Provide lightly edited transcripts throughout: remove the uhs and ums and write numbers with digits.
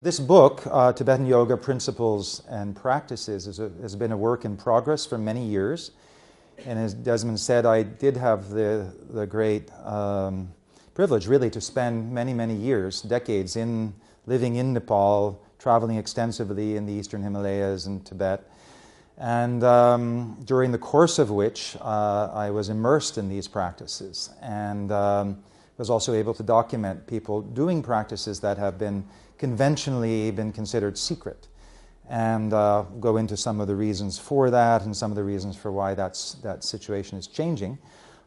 This book, Tibetan Yoga Principles and Practices, has been a work in progress for many years. And as Desmond said, I did have the great privilege, really, to spend many, many years, decades, living in Nepal, traveling extensively in the Eastern Himalayas and Tibet. And during the course of which I was immersed in these practices and was also able to document people doing practices that have been conventionally considered secret, and go into some of the reasons for that and some of the reasons for why that situation is changing.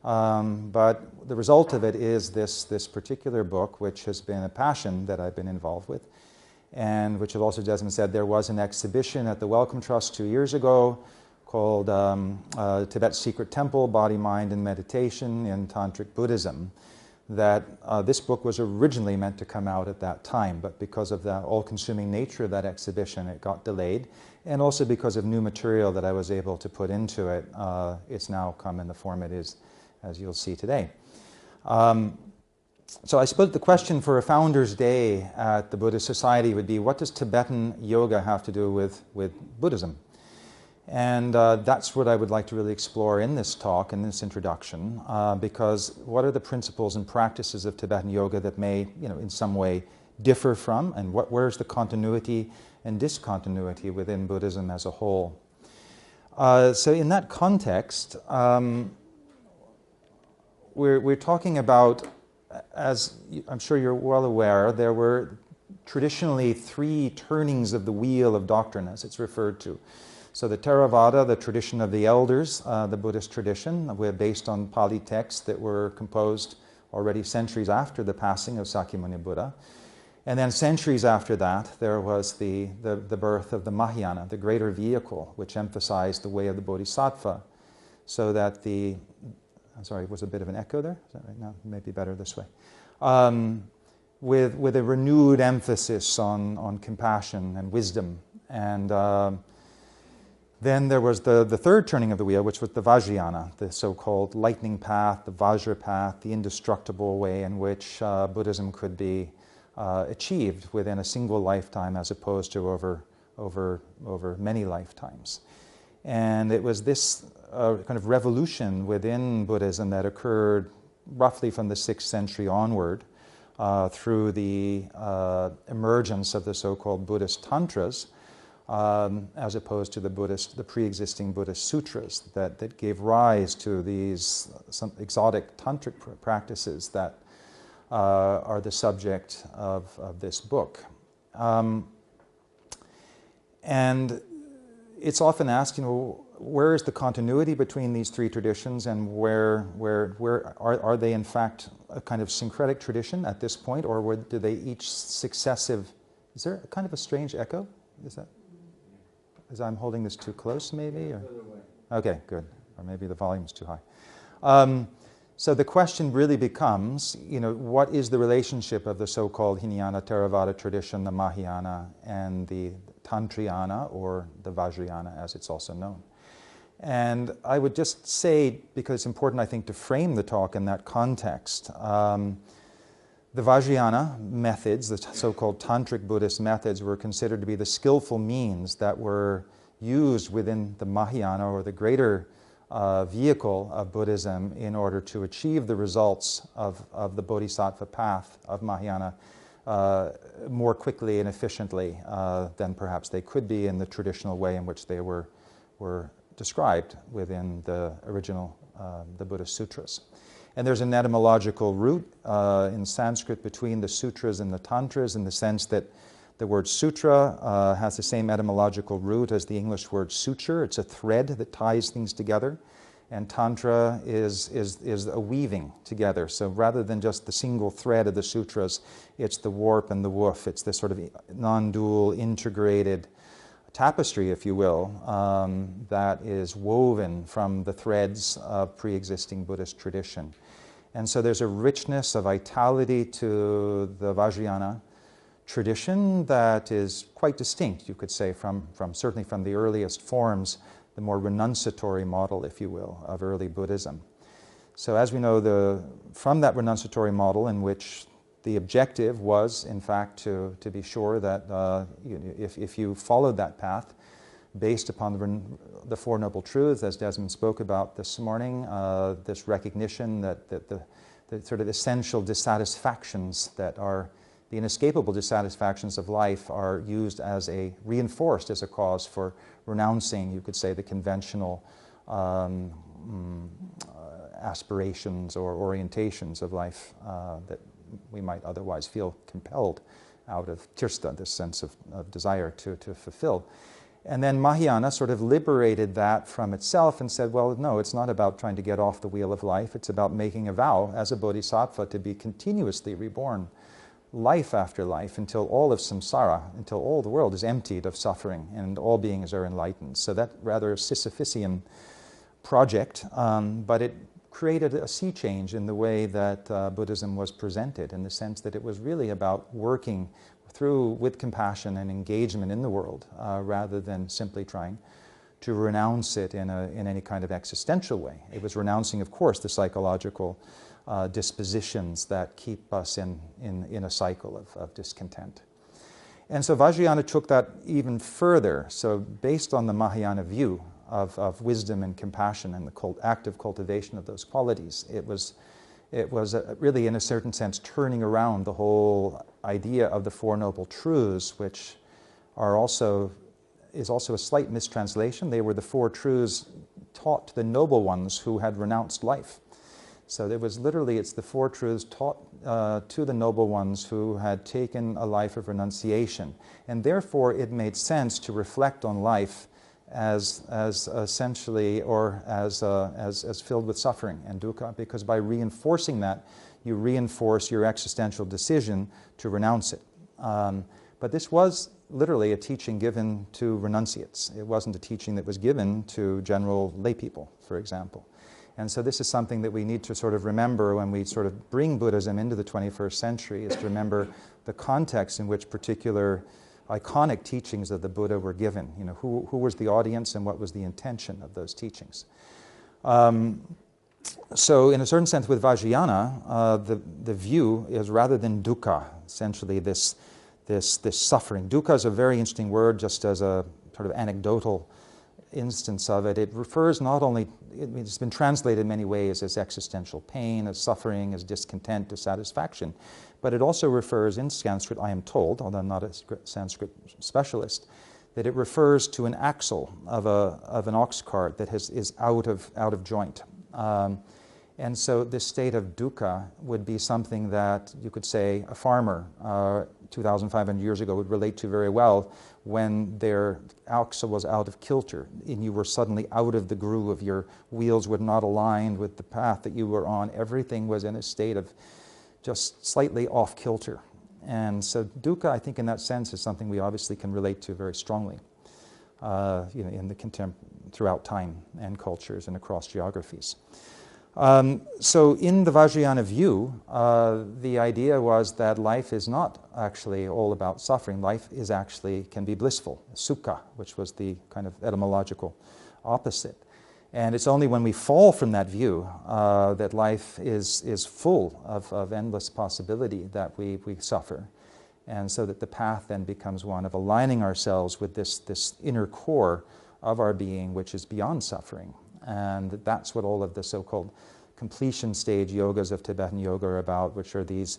But the result of it is this particular book, which has been a passion that I've been involved with, and which, as also Desmond said, there was an exhibition at the Wellcome Trust 2 years ago called Tibet's Secret Temple, Body, Mind, and Meditation in Tantric Buddhism, that this book was originally meant to come out at that time, but because of the all-consuming nature of that exhibition, it got delayed, and also because of new material that I was able to put into it, it's now come in the form it is, as you'll see today. So I suppose the question for a Founders Day at the Buddhist Society would be, what does Tibetan yoga have to do with Buddhism? And that's what I would like to really explore in this talk, in this introduction, because what are the principles and practices of Tibetan yoga that may, in some way differ from, and where's the continuity and discontinuity within Buddhism as a whole? So in that context, we're talking about, as I'm sure you're well aware, there were traditionally 3 turnings of the wheel of doctrine, as it's referred to. So the Theravada, the tradition of the elders, the Buddhist tradition, based on Pali texts that were composed already centuries after the passing of Sakyamuni Buddha. And then centuries after that, there was the birth of the Mahayana, the greater vehicle, which emphasized the way of the Bodhisattva, so that I'm sorry, was a bit of an echo there? Is that right? No, it may be better this way. With a renewed emphasis on compassion and wisdom. And then there was the 3rd turning of the wheel, which was the Vajrayana, the so-called lightning path, the Vajra path, the indestructible way in which Buddhism could be achieved within a single lifetime as opposed to over many lifetimes. And it was this kind of revolution within Buddhism that occurred roughly from the 6th century onward through the emergence of the so-called Buddhist Tantras, as opposed to the pre-existing Buddhist sutras that gave rise to these some exotic tantric practices that are the subject of this book. And it's often asked, where is the continuity between these 3 traditions, and where are they in fact a kind of syncretic tradition at this point, or do they each successive? Is there a kind of a strange echo? Is I'm holding this too close, maybe? Or? Okay, good. Or maybe the volume's too high. So the question really becomes, what is the relationship of the so-called Hinayana Theravada tradition, the Mahayana, and the Tantrayana, or the Vajrayana, as it's also known? And I would just say, because it's important, I think, to frame the talk in that context, the Vajrayana methods, the so-called Tantric Buddhist methods, were considered to be the skillful means that were used within the Mahayana, or the greater vehicle of Buddhism, in order to achieve the results of the Bodhisattva path of Mahayana more quickly and efficiently than perhaps they could be in the traditional way in which they were described within the original the Buddhist sutras. And there's an etymological root in Sanskrit between the sutras and the tantras, in the sense that the word sutra has the same etymological root as the English word suture. It's a thread that ties things together. And tantra is a weaving together. So rather than just the single thread of the sutras, it's the warp and the woof. It's this sort of non-dual, integrated tapestry, if you will, that is woven from the threads of pre-existing Buddhist tradition. And so there's a richness, a vitality to the Vajrayana tradition that is quite distinct, you could say, certainly from the earliest forms, the more renunciatory model, if you will, of early Buddhism. So as we know, from that renunciatory model, in which the objective was, in fact, to be sure that if you followed that path, based upon the Four Noble Truths, as Desmond spoke about this morning, this recognition that the sort of essential dissatisfactions that are the inescapable dissatisfactions of life are used as reinforced as a cause for renouncing, you could say, the conventional aspirations or orientations of life that we might otherwise feel compelled out of tirsta, this sense of desire to fulfill. And then Mahayana sort of liberated that from itself and said, well, no, it's not about trying to get off the wheel of life. It's about making a vow as a bodhisattva to be continuously reborn, life after life, until all of samsara, until all the world is emptied of suffering and all beings are enlightened. So that rather Sisyphusian project, but it created a sea change in the way that Buddhism was presented, in the sense that it was really about working with compassion and engagement in the world, rather than simply trying to renounce it in any kind of existential way. It was renouncing, of course, the psychological dispositions that keep us in a cycle of discontent. And so Vajrayana took that even further. So based on the Mahayana view of wisdom and compassion and the active cultivation of those qualities, it was really, in a certain sense, turning around the whole idea of the Four Noble Truths, which is also a slight mistranslation. They were the four truths taught to the noble ones who had renounced life. So there was literally, it's the four truths taught to the noble ones who had taken a life of renunciation. And therefore, it made sense to reflect on life as essentially, or as filled with suffering and dukkha, because by reinforcing that, you reinforce your existential decision to renounce it. But this was literally a teaching given to renunciates. It wasn't a teaching that was given to general lay people, for example. And so this is something that we need to sort of remember when we sort of bring Buddhism into the 21st century, is to remember the context in which particular iconic teachings of the Buddha were given. You know, who was the audience and what was the intention of those teachings. So in a certain sense with Vajrayana, the view is, rather than dukkha, essentially this suffering. Dukkha is a very interesting word, just as a sort of anecdotal instance of it. It refers not only, it's been translated in many ways as existential pain, as suffering, as discontent, dissatisfaction, but it also refers in Sanskrit, I am told, although I'm not a Sanskrit specialist, that it refers to an axle of an ox cart that is out of joint. And so this state of dukkha would be something that you could say a farmer 2,500 years ago would relate to very well, when their axle was out of kilter and you were suddenly out of the groove, your wheels were not aligned with the path that you were on. Everything was in a state of just slightly off kilter. And so dukkha, I think in that sense, is something we obviously can relate to very strongly in the throughout time and cultures and across geographies. So in the Vajrayana view, the idea was that life is not actually all about suffering. Life is can be blissful, sukha, which was the kind of etymological opposite. And it's only when we fall from that view that life is full of endless possibility that we suffer. And so that the path then becomes one of aligning ourselves with this inner core of our being, which is beyond suffering. And that's what all of the so-called completion stage yogas of Tibetan yoga are about, which are these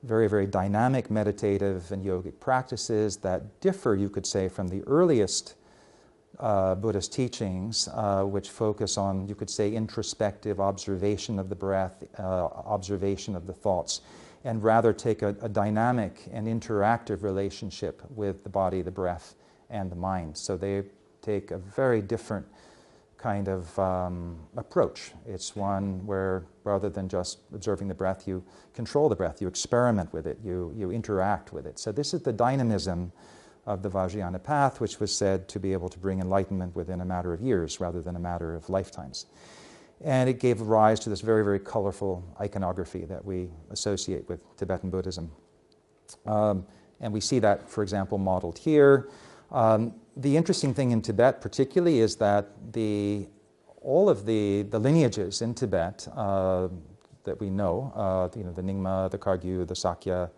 very, very dynamic meditative and yogic practices that differ, you could say, from the earliest Buddhist teachings, which focus on, you could say, introspective observation of the breath, observation of the thoughts, and rather take a dynamic and interactive relationship with the body, the breath, and the mind. So they take a very different kind of approach. It's one where, rather than just observing the breath, you control the breath, you experiment with it, you interact with it. So this is the dynamism of the Vajrayana path, which was said to be able to bring enlightenment within a matter of years rather than a matter of lifetimes. And it gave rise to this very, very colorful iconography that we associate with Tibetan Buddhism. And we see that, for example, modeled here. The interesting thing in Tibet particularly is that all of the lineages in Tibet, that we know, the Nyingma, the Kagyu, the Sakya,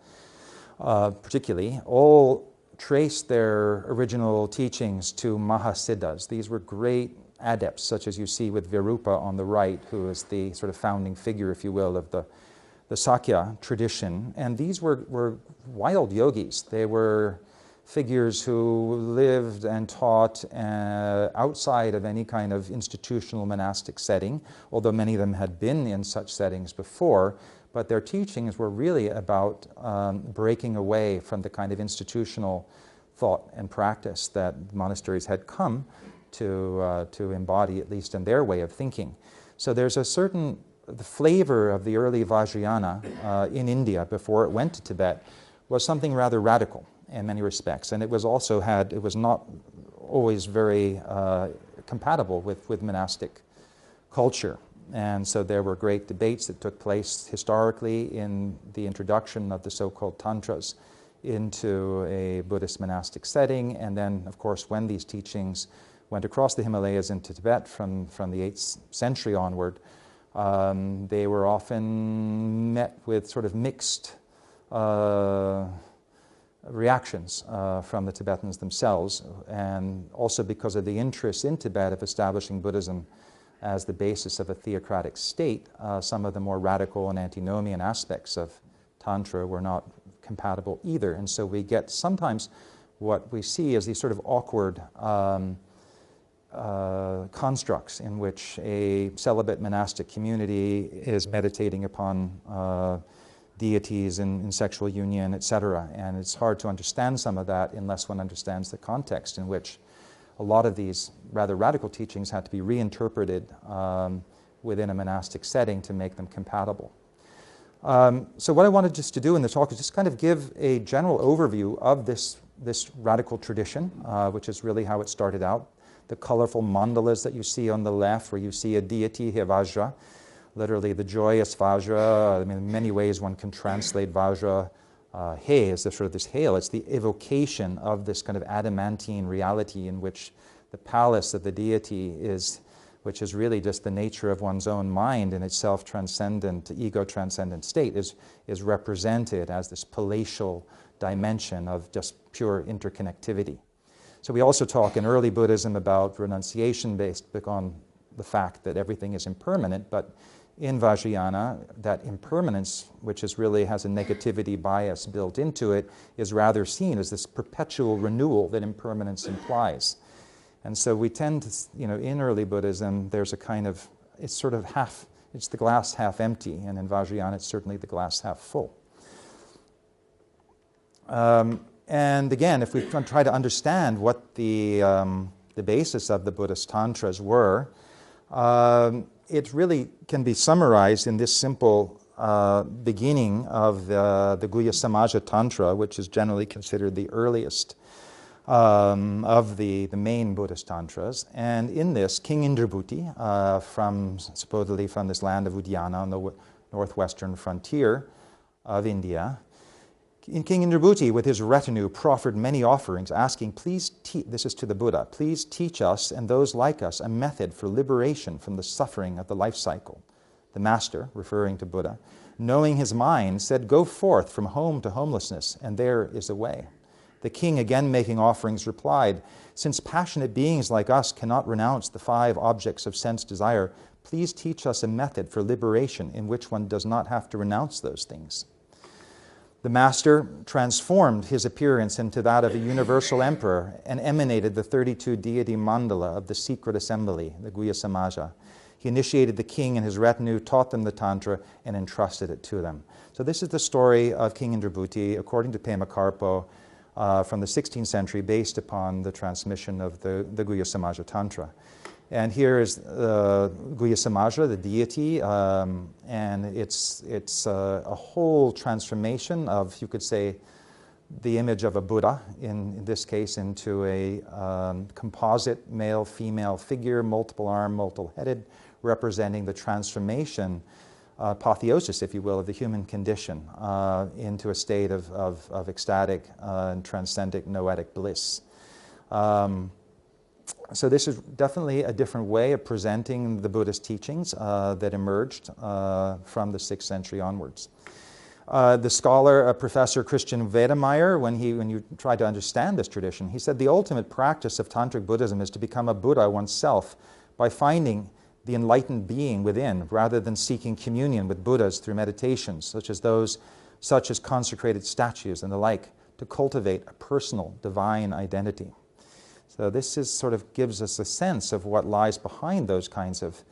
particularly, all trace their original teachings to Mahasiddhas. These were great adepts, such as you see with Virupa on the right, who is the sort of founding figure, if you will, of the Sakya tradition. And these were wild yogis. They were figures who lived and taught outside of any kind of institutional monastic setting, although many of them had been in such settings before. But their teachings were really about breaking away from the kind of institutional thought and practice that monasteries had come to embody, at least in their way of thinking. So there's a certain the flavor of the early Vajrayana in India before it went to Tibet was something rather radical in many respects, and it was also it was not always very compatible with monastic culture. And so there were great debates that took place historically in the introduction of the so-called Tantras into a Buddhist monastic setting. And then, of course, when these teachings went across the Himalayas into Tibet from the 8th century onward, they were often met with sort of mixed reactions from the Tibetans themselves, and also because of the interest in Tibet of establishing Buddhism as the basis of a theocratic state, some of the more radical and antinomian aspects of Tantra were not compatible either. And so we get sometimes what we see as these sort of awkward constructs in which a celibate monastic community is meditating upon deities in sexual union, etc. And it's hard to understand some of that unless one understands the context in which a lot of these rather radical teachings had to be reinterpreted within a monastic setting to make them compatible. So what I wanted just to do in the talk is just kind of give a general overview of this radical tradition, which is really how it started out. The colorful mandalas that you see on the left, where you see a deity, here Vajra, literally the joyous Vajra. I mean, in many ways one can translate Vajra. He is sort of this hail. It's the evocation of this kind of adamantine reality in which the palace of the deity is, which is really just the nature of one's own mind in its self-transcendent, ego-transcendent state, is represented as this palatial dimension of just pure interconnectivity. So we also talk in early Buddhism about renunciation based on the fact that everything is impermanent, but in Vajrayana, that impermanence, which really has a negativity bias built into it, is rather seen as this perpetual renewal that impermanence implies. And so we tend to, in early Buddhism, there's a kind of, it's sort of it's the glass half empty, and in Vajrayana, it's certainly the glass half full. And again, if we try to understand what the basis of the Buddhist Tantras were, it really can be summarized in this simple beginning of the Guhya Samaja Tantra, which is generally considered the earliest of the main Buddhist Tantras. And in this, King Indrabhuti, supposedly from this land of Uddiyana on the northwestern frontier of India, King Indrabhuti, with his retinue, proffered many offerings, asking, this is to the Buddha, please teach us and those like us a method for liberation from the suffering of the life cycle. The master, referring to Buddha, knowing his mind, said, go forth from home to homelessness, and there is a way. The king, again making offerings, replied, since passionate beings like us cannot renounce the 5 objects of sense desire, please teach us a method for liberation in which one does not have to renounce those things. The master transformed his appearance into that of a universal emperor and emanated the 32 deity mandala of the secret assembly, the Guhya Samaja. He initiated the king and his retinue, taught them the Tantra, and entrusted it to them. So this is the story of King Indrabhuti, according to Pema Karpo, from the 16th century, based upon the transmission of the Guhya Samaja Tantra. And here is Guhya Samaja, the deity, and it's a whole transformation of, you could say, the image of a Buddha, in this case, into a composite male-female figure, multiple-armed, multiple-headed, representing the transformation, apotheosis, if you will, of the human condition into a state of ecstatic and transcendent noetic bliss. So this is definitely a different way of presenting the Buddhist teachings that emerged from the 6th century onwards. The scholar, Professor Christian Wedemeyer, when you try to understand this tradition, he said the ultimate practice of Tantric Buddhism is to become a Buddha oneself by finding the enlightened being within, rather than seeking communion with Buddhas through meditations, such as consecrated statues and the like, to cultivate a personal divine identity. So this is sort of gives us a sense of what lies behind those kinds of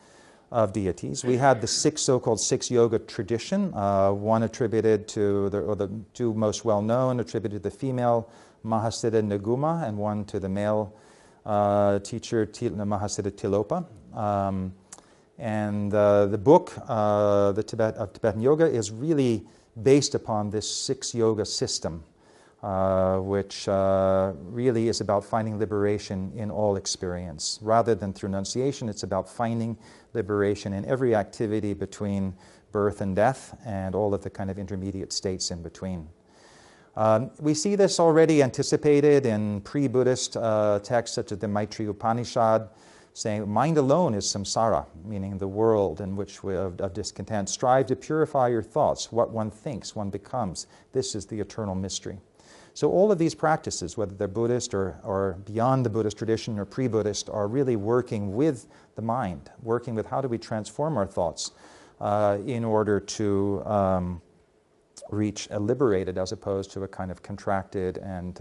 deities. We had the so-called six yoga tradition, one attributed to, the two most well-known attributed to the female Mahasiddha Naguma, and one to the male teacher Mahasiddha Tilopa. The book, the Tibetan Yoga, is really based upon this six yoga system, which really is about finding liberation in all experience. Rather than through renunciation, it's about finding liberation in every activity between birth and death and all of the kind of intermediate states in between. We see this already anticipated in pre-Buddhist texts such as the Maitreya Upanishad, saying mind alone is samsara, meaning the world in which we of discontent. Strive to purify your thoughts. What one thinks, one becomes. This is the eternal mystery. So all of these practices, whether they're Buddhist or beyond the Buddhist tradition or pre-Buddhist, are really working with the mind, working with how do we transform our thoughts in order to reach a liberated as opposed to a kind of contracted and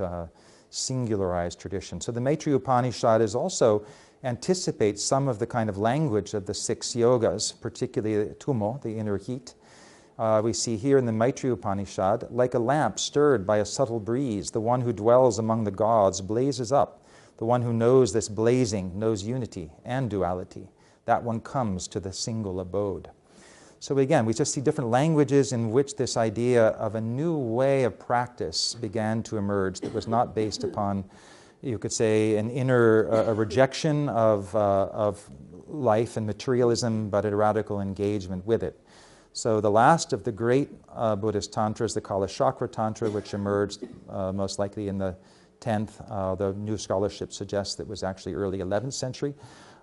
singularized tradition. So the Maitreya Upanishad is also anticipates some of the kind of language of the six yogas, particularly Tummo, the inner heat. We see here in the Maitreya Upanishad, like a lamp stirred by a subtle breeze, the one who dwells among the gods blazes up. The one who knows this blazing knows unity and duality. That one comes to the single abode. So again, we just see different languages in which this idea of a new way of practice began to emerge that was not based upon, you could say, an inner a rejection of life and materialism, but a radical engagement with it. So the last of the great Buddhist tantras, the Kala Chakra Tantra, which emerged most likely in the 10th, the new scholarship suggests that it was actually early 11th century,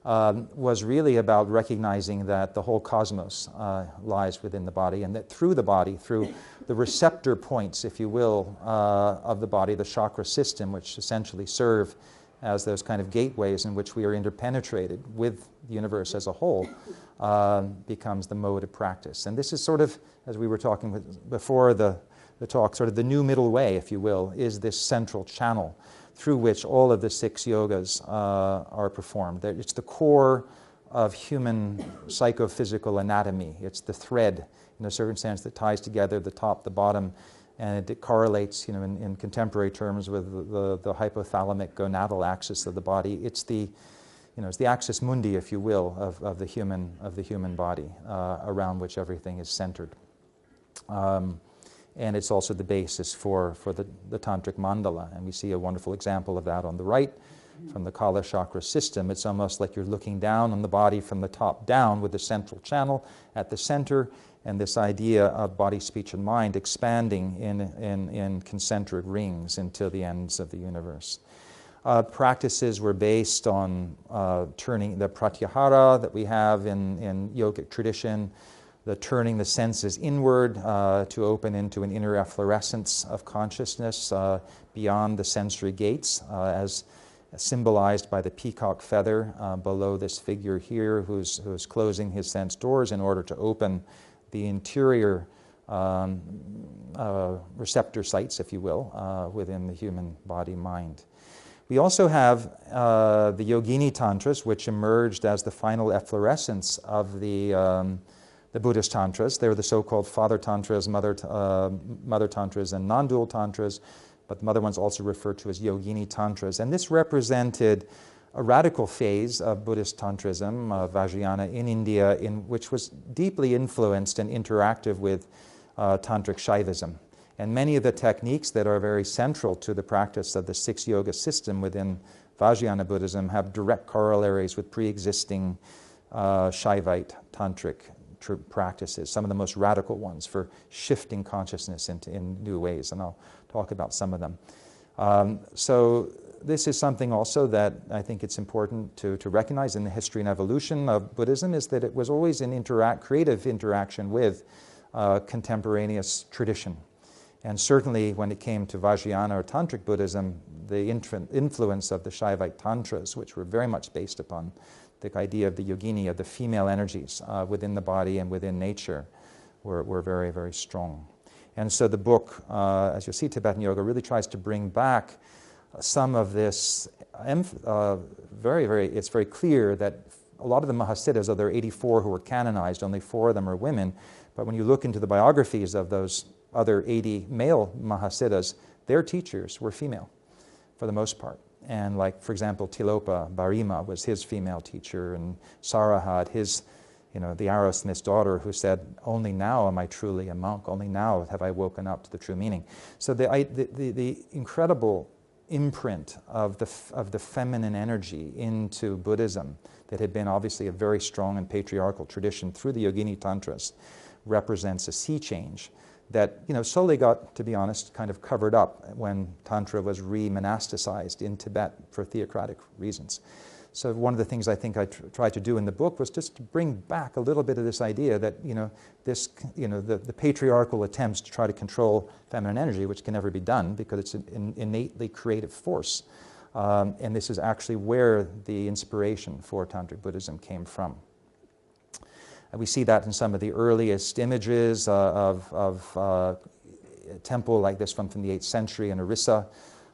was really about recognizing that the whole cosmos lies within the body, and that through the body, through the receptor points, if you will, of the body, the chakra system, which essentially serve as those kind of gateways in which we are interpenetrated with the universe as a whole, becomes the mode of practice. And this is sort of, as we were talking before the talk, sort of the new middle way, if you will, is this central channel through which all of the six yogas are performed. It's the core of human psychophysical anatomy. It's the thread, in a certain sense, that ties together the top, the bottom, and it correlates, in contemporary terms with the hypothalamic gonadal axis of the body. It's the axis mundi, if you will, of the human body, around which everything is centered. And it's also the basis for the tantric mandala, and we see a wonderful example of that on the right from the Kala chakra system. It's almost like you're looking down on the body from the top down with the central channel at the center, and this idea of body, speech, and mind expanding in concentric rings into the ends of the universe. Practices were based on turning the pratyahara that we have in yogic tradition, the turning the senses inward to open into an inner efflorescence of consciousness beyond the sensory gates, as symbolized by the peacock feather below this figure here, who's closing his sense doors in order to open the interior receptor sites, if you will, within the human body-mind. We also have the Yogini Tantras, which emerged as the final efflorescence of the Buddhist Tantras. They were the so-called Father Tantras, Mother Tantras, and non-dual Tantras, but the mother ones also referred to as Yogini Tantras. And this represented a radical phase of Buddhist Tantrism, Vajrayana, in India, which was deeply influenced and interactive with Tantric Shaivism. And many of the techniques that are very central to the practice of the six yoga system within Vajrayana Buddhism have direct corollaries with pre-existing Shaivite Tantric practices, some of the most radical ones for shifting consciousness in new ways, and I'll talk about some of them. So this is something also that I think it's important to recognize in the history and evolution of Buddhism, is that it was always in creative interaction with contemporaneous tradition. And certainly when it came to Vajrayana or Tantric Buddhism, the influence of the Shaivite Tantras, which were very much based upon the idea of the yogini, of the female energies within the body and within nature, were very, very strong. And so the book, as you'll see, Tibetan Yoga, really tries to bring back some of this, it's very clear that a lot of the Mahasiddhas, of there are 84 who were canonized, only 4 of them are women, but when you look into the biographies of those other 80 male Mahasiddhas, their teachers were female, for the most part. And like, for example, Tilopa Barima was his female teacher, and Sarahad, the arrowsmith's daughter, who said, "Only now am I truly a monk, only now have I woken up to the true meaning." So the incredible imprint of the feminine energy into Buddhism that had been obviously a very strong and patriarchal tradition through the Yogini Tantras represents a sea change that slowly got, to be honest, kind of covered up when Tantra was re-monasticized in Tibet for theocratic reasons. So one of the things I think I tried to do in the book was just to bring back a little bit of this idea that the patriarchal attempts to try to control feminine energy, which can never be done because it's an innately creative force, and this is actually where the inspiration for Tantric Buddhism came from. And we see that in some of the earliest images of a temple like this from the 8th century in Orissa.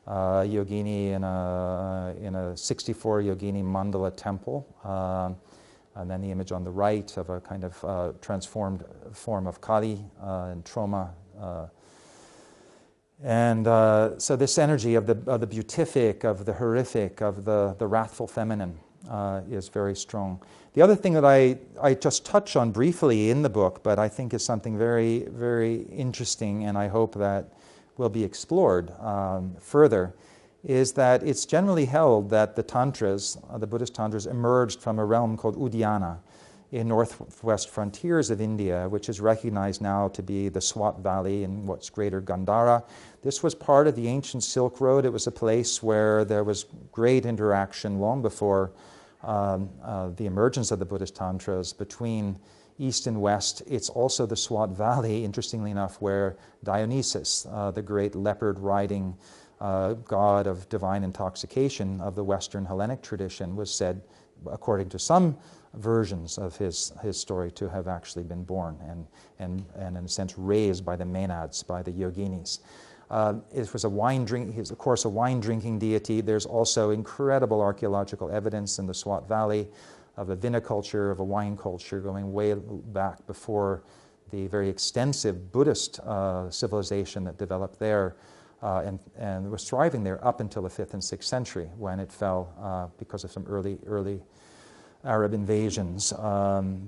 Yogini in a 64 Yogini mandala temple, and then the image on the right of a kind of transformed form of Kali and Troma. So this energy of the beatific, of the horrific, of the wrathful feminine is very strong. The other thing that I just touch on briefly in the book, but I think is something very, very interesting, and I hope that will be explored further, is that it's generally held that the Tantras, the Buddhist Tantras, emerged from a realm called Uddiyana in northwest frontiers of India, which is recognized now to be the Swat Valley in what's greater Gandhara. This was part of the ancient Silk Road. It was a place where there was great interaction long before the emergence of the Buddhist Tantras between East and West. It's also the Swat Valley, interestingly enough, where Dionysus, the great leopard-riding god of divine intoxication of the Western Hellenic tradition, was said, according to some versions of his story, to have actually been born and in a sense raised by the Maenads, by the yoginis. It was he's of course a wine-drinking deity. There's also incredible archaeological evidence in the Swat Valley of a viniculture, of a wine culture going way back before the very extensive Buddhist civilization that developed there and was thriving there up until the 5th and 6th century, when it fell because of some early Arab invasions.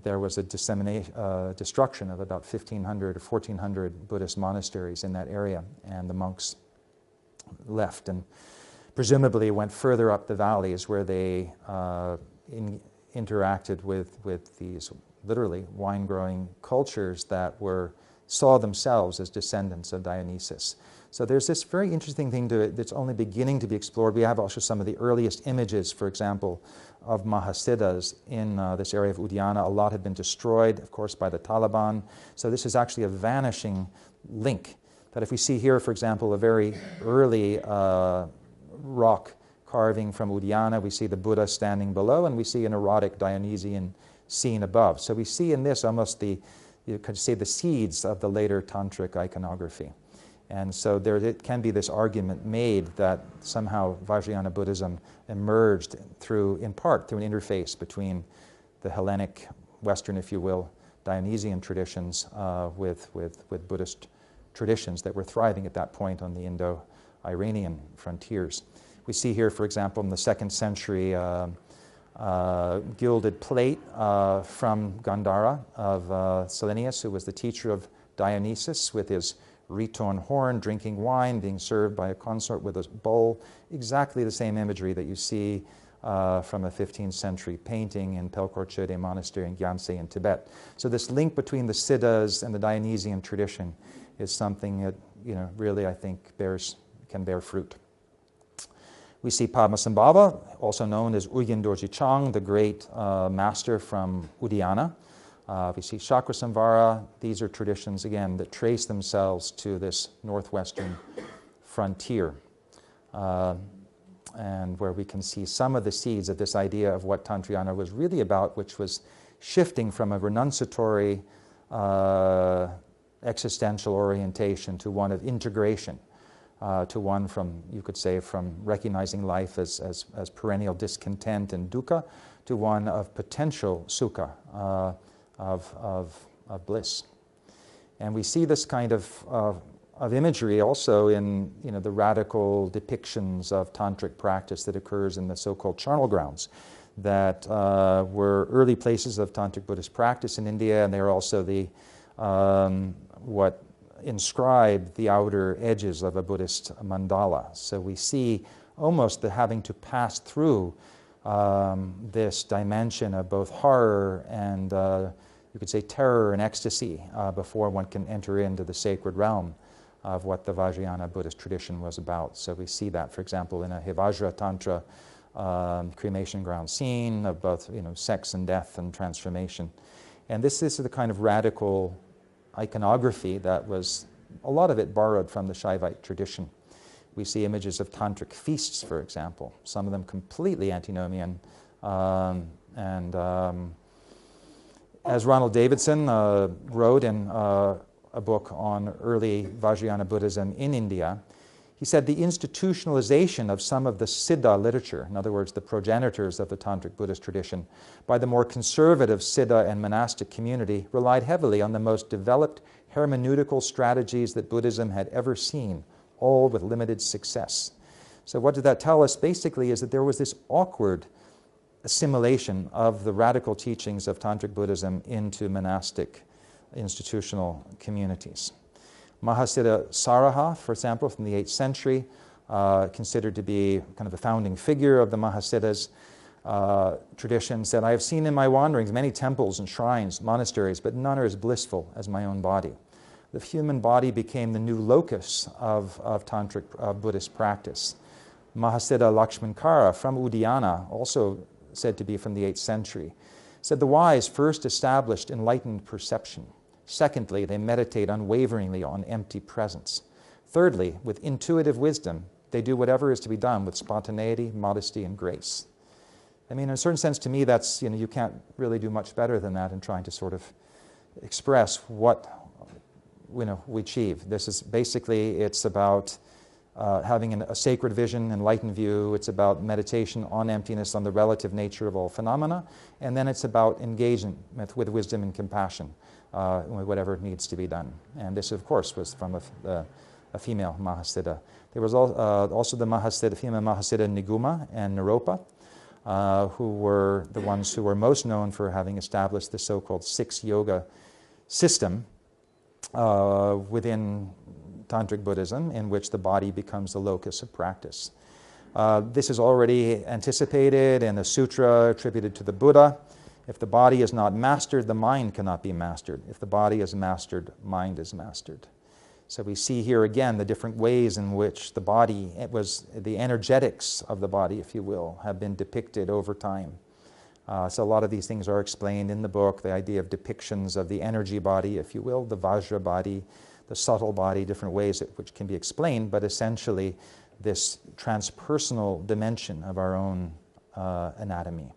There was a destruction of about 1,500 or 1,400 Buddhist monasteries in that area, and the monks left and presumably went further up the valleys where they interacted with these literally wine-growing cultures that saw themselves as descendants of Dionysus. So there's this very interesting thing to it that's only beginning to be explored. We have also some of the earliest images, for example, of Mahasiddhas in this area of Uddiyana. A lot have been destroyed, of course, by the Taliban. So this is actually a vanishing link. That if we see here, for example, a very early rock carving from Uddiyana, we see the Buddha standing below, and we see an erotic Dionysian scene above. So we see in this almost you could say the seeds of the later tantric iconography. And so it can be this argument made that somehow Vajrayana Buddhism emerged in part through an interface between the Hellenic, Western, if you will, Dionysian traditions with Buddhist traditions that were thriving at that point on the Indo-Iranian frontiers. We see here, for example, in the 2nd century, gilded plate from Gandhara of Selenius, who was the teacher of Dionysus, with his retorn horn, drinking wine, being served by a consort with a bowl. Exactly the same imagery that you see from a 15th century painting in Pelkorchode Monastery in Gyaltsen in Tibet. So this link between the Siddhas and the Dionysian tradition is something that really I think can bear fruit. We see Padmasambhava, also known as Ugyen Dorji Chang, the great master from Udayana. We see Chakrasamvara. These are traditions, again, that trace themselves to this northwestern frontier, and where we can see some of the seeds of this idea of what Tantrayana was really about, which was shifting from a renunciatory existential orientation to one of integration, to one from, you could say, from recognizing life as perennial discontent and dukkha, to one of potential sukha, of bliss. And we see this kind of imagery also in the radical depictions of tantric practice that occurs in the so-called charnel grounds that were early places of tantric Buddhist practice in India, and they are also the what inscribe the outer edges of a Buddhist mandala. So we see almost the having to pass through this dimension of both horror and you could say terror and ecstasy before one can enter into the sacred realm of what the Vajrayana Buddhist tradition was about. So we see that, for example, in a Hivajra Tantra cremation ground scene of both sex and death and transformation. And this is the kind of radical iconography that was, a lot of it borrowed from the Shaivite tradition. We see images of tantric feasts, for example, some of them completely antinomian. As Ronald Davidson wrote in a book on early Vajrayana Buddhism in India, he said the institutionalization of some of the Siddha literature, in other words, the progenitors of the Tantric Buddhist tradition, by the more conservative Siddha and monastic community relied heavily on the most developed hermeneutical strategies that Buddhism had ever seen, all with limited success. So what did that tell us? Basically is that there was this awkward assimilation of the radical teachings of Tantric Buddhism into monastic institutional communities. Mahasiddha Saraha, for example, from the 8th century, considered to be kind of a founding figure of the Mahasiddhas tradition, said, "I have seen in my wanderings many temples and shrines, monasteries, but none are as blissful as my own body." The human body became the new locus of Tantric Buddhist practice. Mahasiddha Lakshmankara from Udayana, also said to be from the 8th century, said the wise first established enlightened perception. Secondly, they meditate unwaveringly on empty presence. Thirdly, with intuitive wisdom, they do whatever is to be done with spontaneity, modesty, and grace. I mean, in a certain sense, to me, that's, you can't really do much better than that in trying to sort of express what, we achieve. This is basically, it's about having a sacred vision, enlightened view. It's about meditation on emptiness, on the relative nature of all phenomena. And then it's about engagement with wisdom and compassion. With whatever needs to be done. And this, of course, was from a female Mahasiddha. There was also the female Mahasiddha Niguma and Naropa, who were the ones who were most known for having established the so-called 6 yoga system within Tantric Buddhism, in which the body becomes the locus of practice. This is already anticipated in a sutra attributed to the Buddha. If the body is not mastered, the mind cannot be mastered. If the body is mastered, mind is mastered. So we see here again the different ways in which the body, the energetics of the body, if you will, have been depicted over time. So a lot of these things are explained in the book, the idea of depictions of the energy body, if you will, the Vajra body, the subtle body, different ways which can be explained, but essentially this transpersonal dimension of our own anatomy,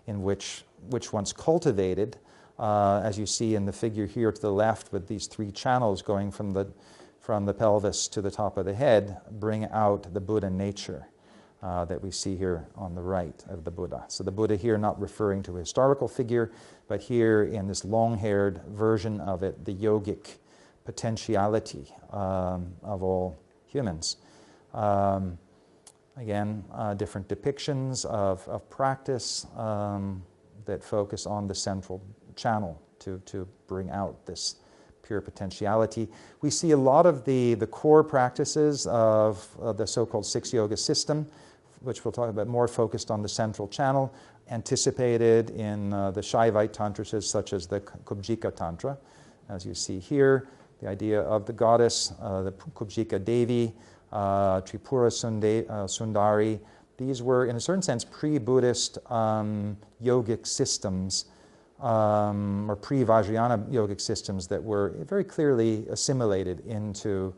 in which once cultivated, as you see in the figure here to the left with these 3 channels going from the pelvis to the top of the head, bring out the Buddha nature that we see here on the right of the Buddha. So the Buddha here not referring to a historical figure, but here in this long-haired version of it, the yogic potentiality of all humans. Again, different depictions of practice that focus on the central channel to bring out this pure potentiality. We see a lot of the core practices of the so-called 6 yoga system, which we'll talk about, more focused on the central channel, anticipated in the Shaivite tantras such as the Kubjika Tantra, as you see here, the idea of the goddess, the Kubjika Devi, Tripura Sundari, these were, in a certain sense, pre-Buddhist yogic systems, or pre-Vajrayana yogic systems that were very clearly assimilated into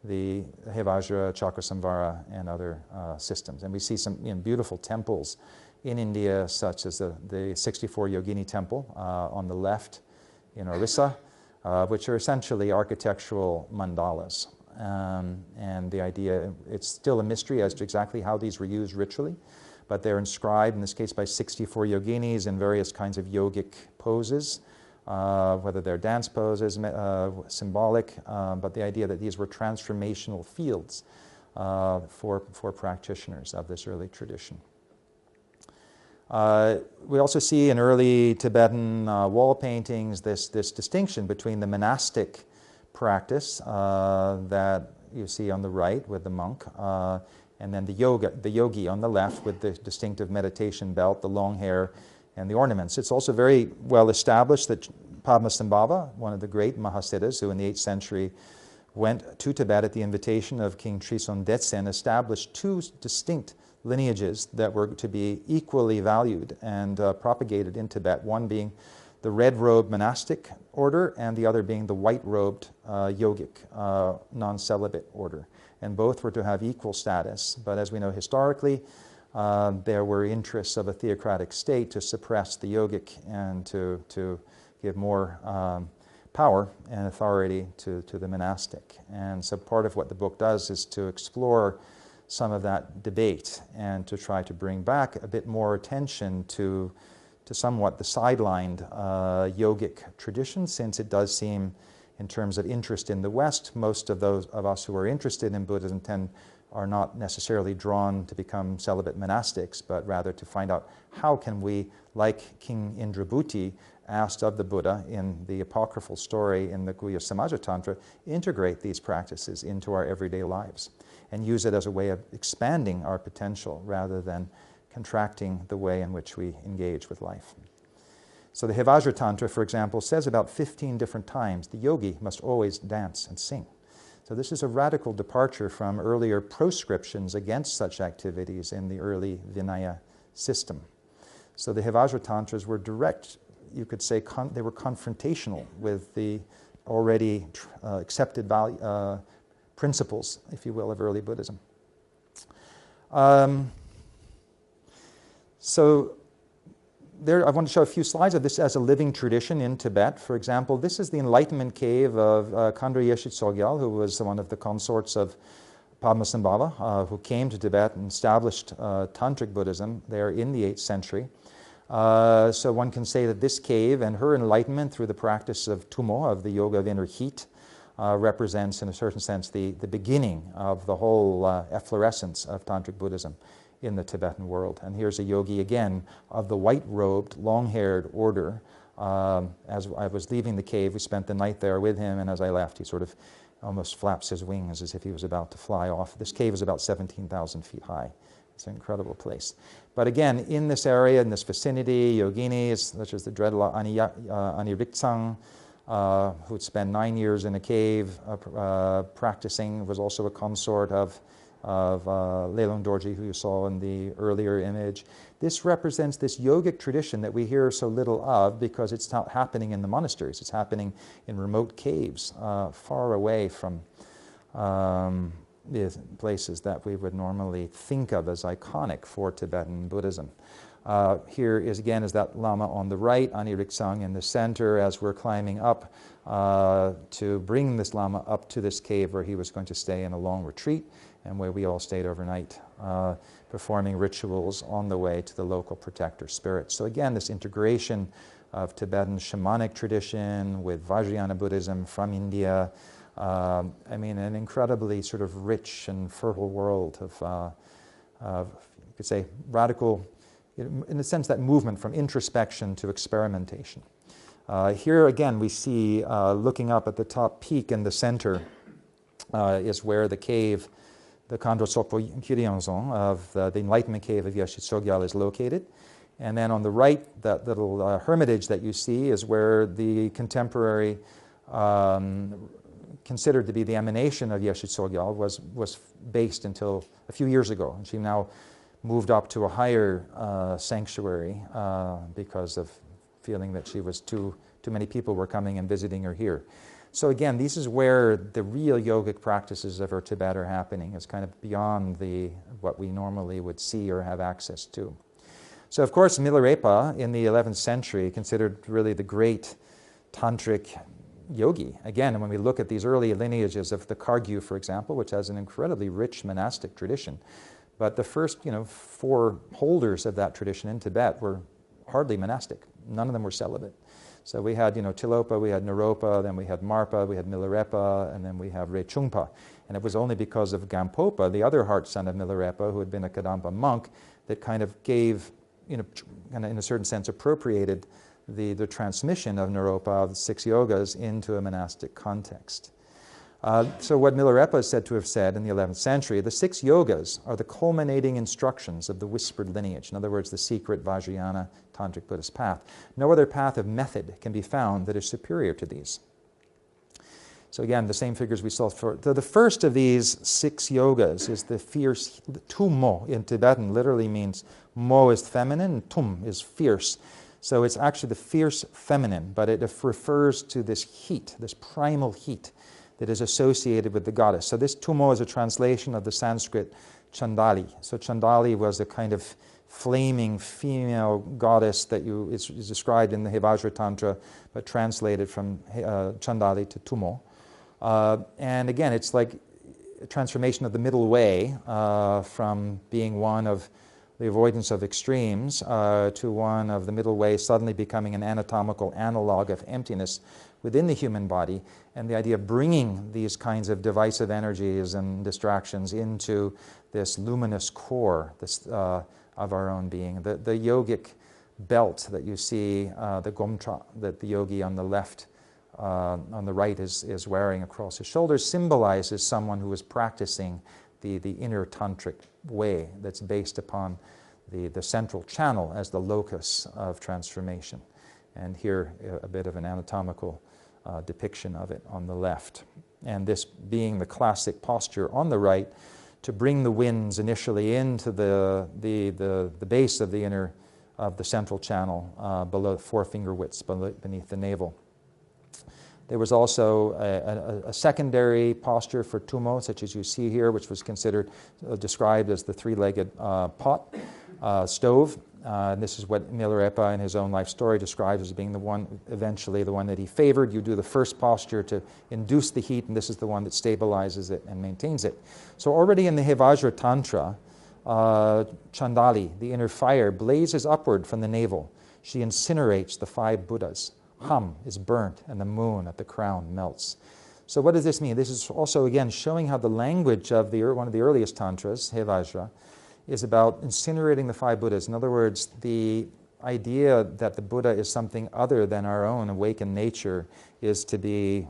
the Hevajra, Chakrasamvara, and other systems. And we see some beautiful temples in India, such as the 64 Yogini temple on the left in Orissa, which are essentially architectural mandalas. And the idea, it's still a mystery as to exactly how these were used ritually, but they're inscribed, in this case, by 64 yoginis in various kinds of yogic poses, whether they're dance poses, symbolic, but the idea that these were transformational fields for practitioners of this early tradition. We also see in early Tibetan wall paintings this distinction between the monastic practice that you see on the right with the monk, and then the yogi on the left with the distinctive meditation belt, the long hair, and the ornaments. It's also very well established that Padmasambhava, one of the great Mahasiddhas who in the 8th century went to Tibet at the invitation of King Trison Detsen, established two distinct lineages that were to be equally valued and propagated in Tibet, one being the red-robed monastic order and the other being the white-robed yogic non-celibate order. And both were to have equal status, but as we know historically, there were interests of a theocratic state to suppress the yogic and to give more power and authority to the monastic. And so part of what the book does is to explore some of that debate and to try to bring back a bit more attention to somewhat the sidelined yogic tradition, since it does seem, in terms of interest in the West, most of those of us who are interested in Buddhism are not necessarily drawn to become celibate monastics, but rather to find out how can we, like King Indrabhuti asked of the Buddha in the apocryphal story in the Guhya Samaja Tantra, integrate these practices into our everyday lives and use it as a way of expanding our potential rather than contracting the way in which we engage with life. So the Hevajra Tantra, for example, says about 15 different times the yogi must always dance and sing. So this is a radical departure from earlier proscriptions against such activities in the early Vinaya system. So the Hevajra Tantras were direct, you could say they were confrontational with the already accepted principles, if you will, of early Buddhism. So there, I want to show a few slides of this as a living tradition in Tibet. For example, this is the enlightenment cave of Khandra Yeshit Sogyal, who was one of the consorts of Padmasambhava, who came to Tibet and established Tantric Buddhism there in the 8th century. So one can say that this cave and her enlightenment through the practice of Tummo, of the yoga of inner heat, represents, in a certain sense, the beginning of the whole efflorescence of Tantric Buddhism in the Tibetan world. And here's a yogi again of the white-robed, long-haired order. As I was leaving the cave, we spent the night there with him, and as I left, he sort of almost flaps his wings as if he was about to fly off. This cave is about 17,000 feet high. It's an incredible place. But again, in this area, in this vicinity, yoginis, such as the dreaded Aniriktsang, who would spend 9 years in a cave practicing, was also a consort of Lelong Dorji, who you saw in the earlier image. This represents this yogic tradition that we hear so little of because it's not happening in the monasteries. It's happening in remote caves, far away from the places that we would normally think of as iconic for Tibetan Buddhism. Here is again is that Lama on the right, Aniriktsang in the center, as we're climbing up to bring this Lama up to this cave where he was going to stay in a long retreat, and where we all stayed overnight, performing rituals on the way to the local protector spirit. So again, this integration of Tibetan shamanic tradition with Vajrayana Buddhism from India, I mean, an incredibly sort of rich and fertile world of you could say, radical, in a sense, that movement from introspection to experimentation. Here again, we see, looking up at the top peak in the center, is where the cave, the Khandro Sopo Kyuryanzon of the Enlightenment Cave of Yeshit Sogyal is located. And then on the right, that little hermitage that you see is where the contemporary, considered to be the emanation of Yeshit Sogyal, was based until a few years ago. And she now moved up to a higher sanctuary because of feeling that she was too many people were coming and visiting her here. So again, this is where the real yogic practices of her Tibet are happening. It's kind of beyond what we normally would see or have access to. So of course, Milarepa in the 11th century, considered really the great tantric yogi. Again, when we look at these early lineages of the Kargyu, for example, which has an incredibly rich monastic tradition, but the first, 4 holders of that tradition in Tibet were hardly monastic. None of them were celibate. So we had, Tilopa, we had Naropa, then we had Marpa, we had Milarepa, and then we have Rechungpa. And it was only because of Gampopa, the other heart son of Milarepa, who had been a Kadampa monk, that kind of gave, kind of in a certain sense appropriated the transmission of Naropa, of the 6 yogas, into a monastic context. So what Milarepa is said to have said in the 11th century, the 6 yogas are the culminating instructions of the whispered lineage. In other words, the secret Vajrayana Tantric Buddhist path. No other path of method can be found that is superior to these. So again, the same figures we saw for the first of these 6 yogas is the fierce Tummo in Tibetan. Literally means mo is feminine and tum is fierce. So it's actually the fierce feminine, but it refers to this heat, this primal heat that is associated with the goddess. So this Tummo is a translation of the Sanskrit Chandali. So Chandali was a kind of flaming female goddess that is described in the Hevajra Tantra, but translated from Chandali to Tummo. And again, it's like a transformation of the middle way from being one of the avoidance of extremes to one of the middle way suddenly becoming an anatomical analog of emptiness within the human body, and the idea of bringing these kinds of divisive energies and distractions into this luminous core of our own being. The yogic belt that you see, the gomtra, that the yogi on the left, on the right is wearing across his shoulders, symbolizes someone who is practicing the inner tantric way that's based upon the central channel as the locus of transformation. And here a bit of an anatomical depiction of it on the left. And this being the classic posture on the right to bring the winds initially into the base of the central channel below 4 finger widths beneath the navel. There was also a secondary posture for Tummo, such as you see here, which was described as the 3-legged pot stove. And this is what Milarepa in his own life story describes as being eventually the one that he favored. You do the first posture to induce the heat, and this is the one that stabilizes it and maintains it. So already in the Hevajra Tantra, Chandali, the inner fire, blazes upward from the navel. She incinerates the 5 Buddhas. Hum is burnt, and the moon at the crown melts. So what does this mean? This is also, again, showing how the language of one of the earliest tantras, Hevajra, is about incinerating the 5 Buddhas. In other words, the idea that the Buddha is something other than our own awakened nature is to be,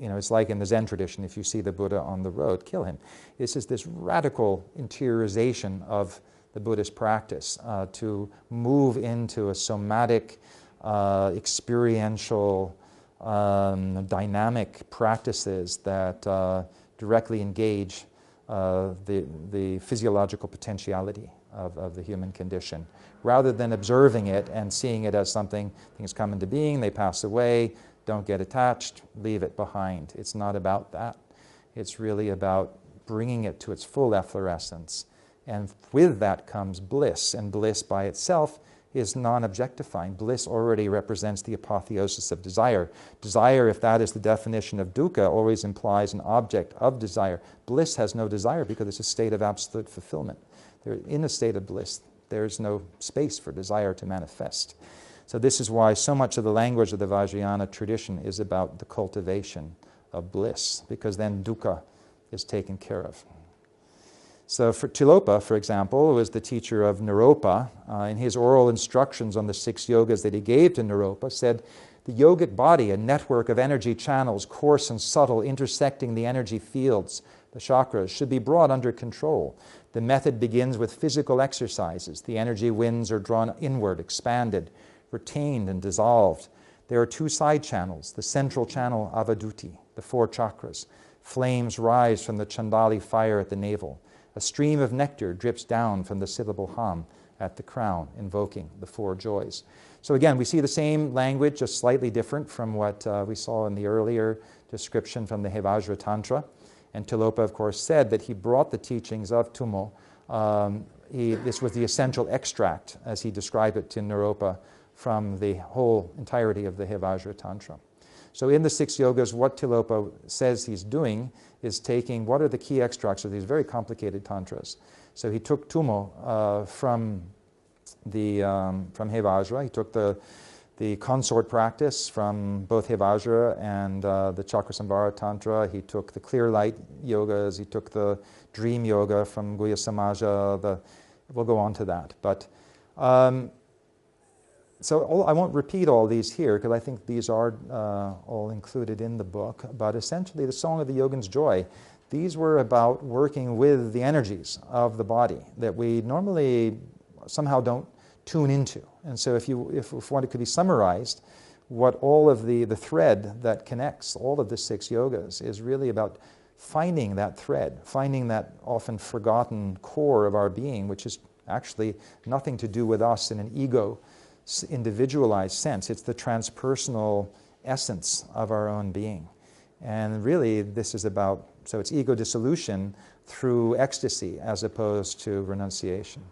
it's like in the Zen tradition, if you see the Buddha on the road, kill him. This is this radical interiorization of the Buddhist practice to move into a somatic, experiential, dynamic practices that directly engage the physiological potentiality of the human condition, rather than observing it and seeing it as something, things come into being, they pass away, don't get attached, leave it behind. It's not about that. It's really about bringing it to its full efflorescence. And with that comes bliss, and bliss by itself is non-objectifying. Bliss already represents the apotheosis of desire. Desire, if that is the definition of dukkha, always implies an object of desire. Bliss has no desire because it's a state of absolute fulfillment. In a state of bliss, there's no space for desire to manifest. So this is why so much of the language of the Vajrayana tradition is about the cultivation of bliss, because then dukkha is taken care of. So for Tilopa, for example, who was the teacher of Naropa, in his oral instructions on the 6 yogas that he gave to Naropa, said, the yogic body, a network of energy channels, coarse and subtle, intersecting the energy fields, the chakras, should be brought under control. The method begins with physical exercises. The energy winds are drawn inward, expanded, retained, and dissolved. There are 2 side channels, the central channel, Avaduti, the 4 chakras. Flames rise from the Chandali fire at the navel. A stream of nectar drips down from the syllable ham at the crown, invoking the four joys. So again, we see the same language, just slightly different from what we saw in the earlier description from the Vajrayana Tantra. And Tilopa, of course, said that he brought the teachings of Tummo. This was the essential extract, as he described it to Naropa, from the whole entirety of the Vajrayana Tantra. So in the 6 yogas, what Tilopa says he's doing is taking what are the key extracts of these very complicated tantras. So he took Tummo from Vajrayana. He took the consort practice from both Vajrayana and the Chakrasambhara Tantra. He took the clear light yogas. He took the dream yoga from Guhya Samaja. We'll go on to that. But so I won't repeat all these here because I think these are all included in the book. But essentially, the Song of the Yogin's Joy, these were about working with the energies of the body that we normally somehow don't tune into. And so if one could be summarized, what all of the thread that connects all of the 6 yogas is really about finding that thread, finding that often forgotten core of our being, which is actually nothing to do with us in an ego individualized sense. It's the transpersonal essence of our own being. And really this is about, so it's ego dissolution through ecstasy as opposed to renunciation.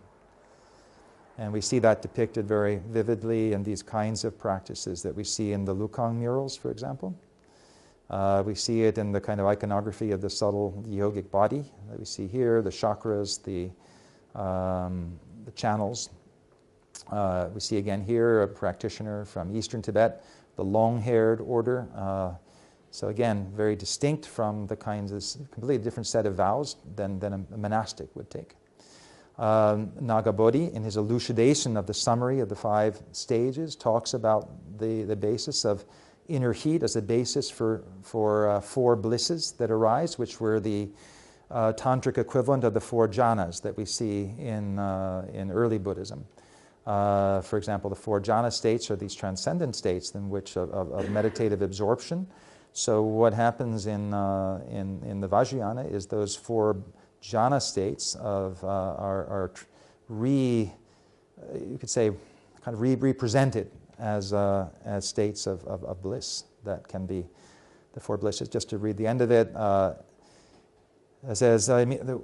And we see that depicted very vividly in these kinds of practices that we see in the Lukang murals, for example. We see it in the kind of iconography of the subtle yogic body that we see here, the chakras, the channels. We see again here a practitioner from Eastern Tibet, the long-haired order. So again, very distinct from the kinds of completely different set of vows than a monastic would take. Nagabodhi, in his elucidation of the summary of the 5 stages, talks about the basis of inner heat as a basis for 4 blisses that arise, which were the tantric equivalent of the 4 jhanas that we see in early Buddhism. For example, the 4 jhana states are these transcendent states in which of meditative absorption. So what happens in the Vajrayana is those 4 jhana states are you could say, kind of represented as states of bliss that can be the 4 blisses. Just to read the end of it, it says,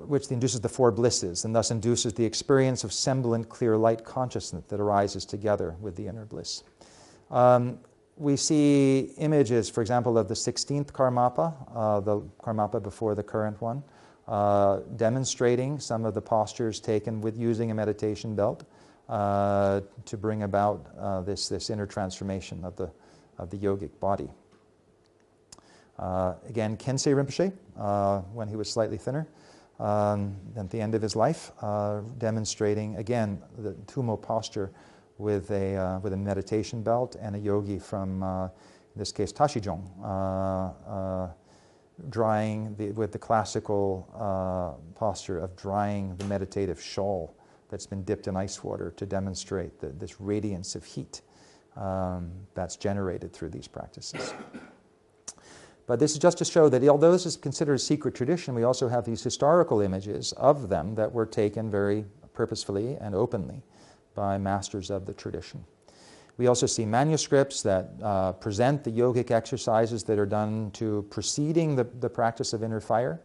which induces the 4 blisses and thus induces the experience of semblant clear light consciousness that arises together with the inner bliss. We see images, for example, of the 16th Karmapa, the Karmapa before the current one, demonstrating some of the postures taken with using a meditation belt to bring about this inner transformation of the yogic body. Again, Kensei Rinpoche, when he was slightly thinner, at the end of his life, demonstrating again the Tummo posture with a meditation belt, and a yogi from, in this case, Tashijong, drying with the classical posture of drying the meditative shawl that's been dipped in ice water to demonstrate this radiance of heat that's generated through these practices. But this is just to show that although this is considered a secret tradition, we also have these historical images of them that were taken very purposefully and openly by masters of the tradition. We also see manuscripts that present the yogic exercises that are done to preceding the practice of inner fire.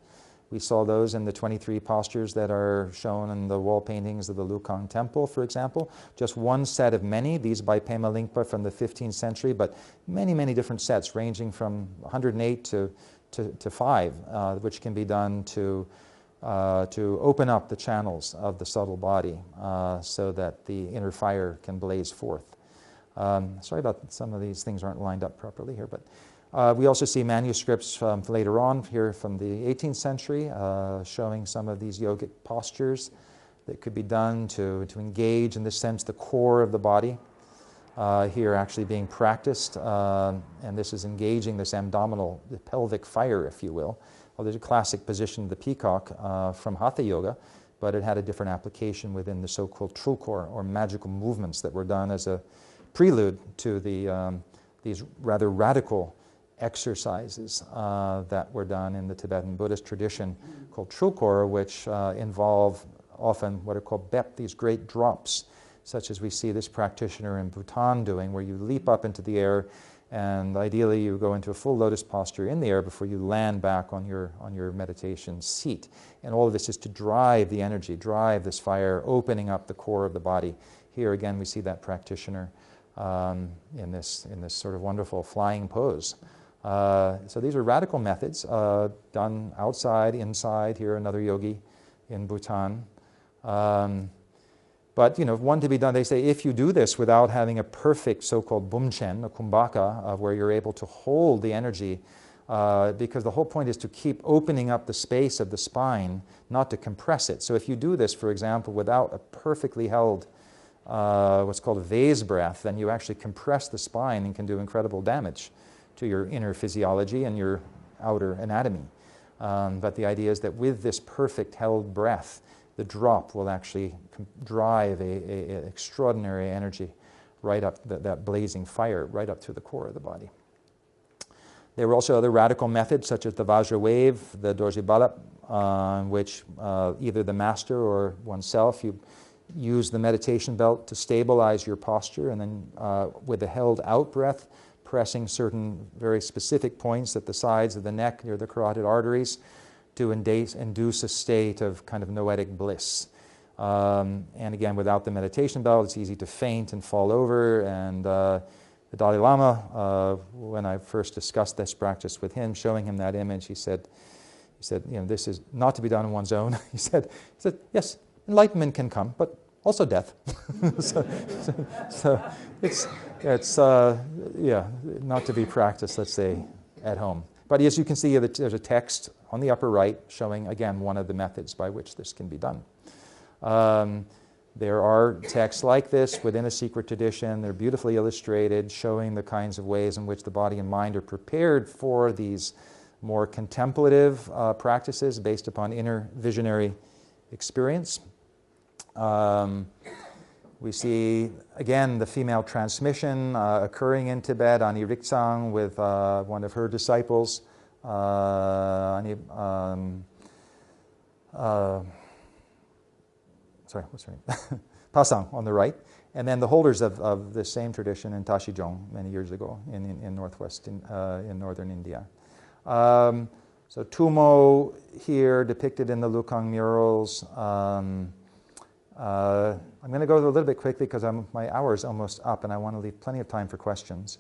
We saw those in the 23 postures that are shown in the wall paintings of the Lukang Temple, for example. Just one set of many, these by Pema Lingpa from the 15th century, but many, many different sets ranging from 108 to 5, which can be done to open up the channels of the subtle body so that the inner fire can blaze forth. Sorry about some of these things aren't lined up properly here, but we also see manuscripts later on here from the 18th century showing some of these yogic postures that could be done to engage, in this sense, the core of the body. Here actually being practiced, and this is engaging this abdominal, the pelvic fire, if you will. Well, there's a classic position of the peacock from Hatha Yoga, but it had a different application within the so-called trulkor, or magical movements that were done as a prelude to these rather radical exercises that were done in the Tibetan Buddhist tradition called Trulkor, which involve often what are called bep, these great drops, such as we see this practitioner in Bhutan doing, where you leap up into the air and ideally you go into a full lotus posture in the air before you land back on your meditation seat. And all of this is to drive the energy, drive this fire, opening up the core of the body. Here again we see that practitioner in this sort of wonderful flying pose. So these are radical methods done outside, inside. Here another yogi in Bhutan. But, one to be done, they say, if you do this without having a perfect so-called bumchen, a kumbhaka, where you're able to hold the energy, because the whole point is to keep opening up the space of the spine, not to compress it. So if you do this, for example, without a perfectly held, what's called a vase breath, then you actually compress the spine and can do incredible damage to your inner physiology and your outer anatomy. But the idea is that with this perfect held breath, the drop will actually drive a extraordinary energy right up, that blazing fire, right up through the core of the body. There were also other radical methods, such as the Vajra wave, the Dorje Balap, which either the master or oneself, you use the meditation belt to stabilize your posture, and then with a held out breath, pressing certain very specific points at the sides of the neck near the carotid arteries, to induce a state of kind of noetic bliss. And again, without the meditation belt, it's easy to faint and fall over. And the Dalai Lama, when I first discussed this practice with him, showing him that image, he said, this is not to be done on one's own. He said, yes, enlightenment can come, but also death. so it's not to be practiced, let's say, at home. But as you can see, there's a text on the upper right showing, again, one of the methods by which this can be done. There are texts like this within a secret tradition. They're beautifully illustrated, showing the kinds of ways in which the body and mind are prepared for these more contemplative practices based upon inner visionary experience. We see, again, the female transmission occurring in Tibet, Ani Riktsang with one of her disciples, sorry, what's her name? Pasang on the right. And then the holders of the same tradition in Tashijong many years ago in northwest, in northern India. So Tumo here depicted in the Lukang murals. I'm going to go a little bit quickly because my hour is almost up and I want to leave plenty of time for questions.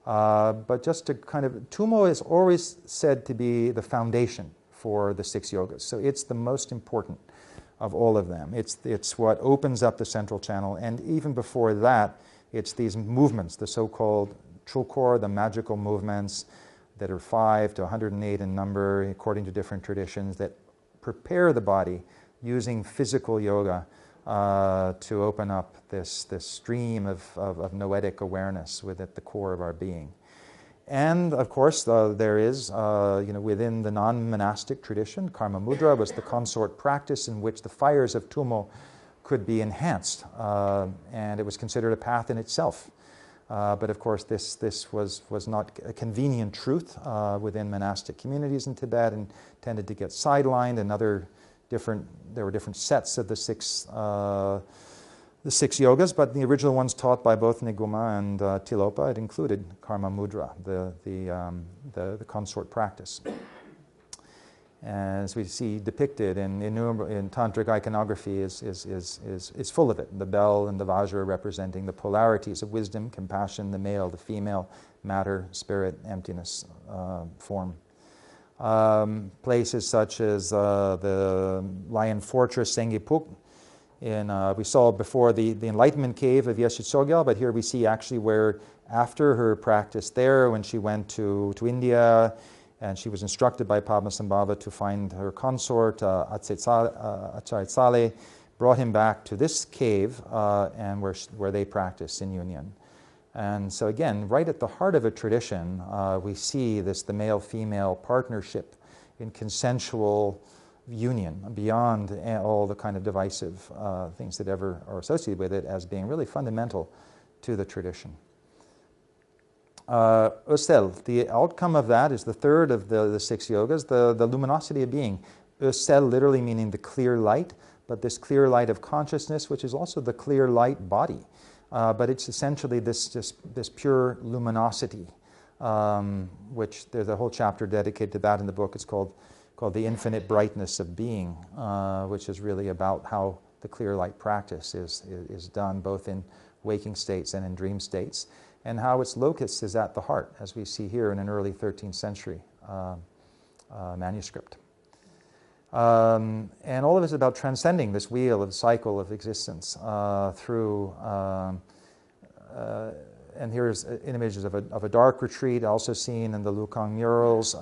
But just to kind of, Tumo is always said to be the foundation for the 6 yogas. So it's the most important of all of them. It's what opens up the central channel. And even before that, it's these movements, the so-called Trulkor, the magical movements that are 5 to 108 in number, according to different traditions, that prepare the body using physical yoga to open up this stream of noetic awareness at the core of our being. And of course, there is, within the non-monastic tradition, Karma Mudra was the consort practice in which the fires of Tumo could be enhanced, and it was considered a path in itself. But of course, this was not a convenient truth within monastic communities in Tibet, and tended to get sidelined, and there were different sets of the six yogas, but the original ones taught by both Niguma and Tilopa, it included Karma Mudra, the consort practice. As we see depicted in Tantric Iconography is full of it. The bell and the Vajra representing the polarities of wisdom, compassion, the male, the female, matter, spirit, emptiness, form. Places such as the Lion Fortress Sengipuk. We saw before the Enlightenment Cave of Yeshe Tsogyal, but here we see actually where after her practice there, when she went to India, and she was instructed by Padmasambhava to find her consort, Acharya Tsale, brought him back to this cave and where they practiced in union. And so again, right at the heart of a tradition, we see the male-female partnership in consensual union beyond all the kind of divisive things that ever are associated with it as being really fundamental to the tradition. Ösel, the outcome of that is the third of the 6 yogas, the luminosity of being. Ösel literally meaning the clear light, but this clear light of consciousness, which is also the clear light body. But it's essentially this pure luminosity, which there's a whole chapter dedicated to that in the book. It's called The Infinite Brightness of Being, which is really about how the clear light practice is done both in waking states and in dream states, and how its locus is at the heart, as we see here in an early 13th century manuscript. And all of it is about transcending this wheel of cycle of existence through, and here's images of a dark retreat, also seen in the Lukang murals,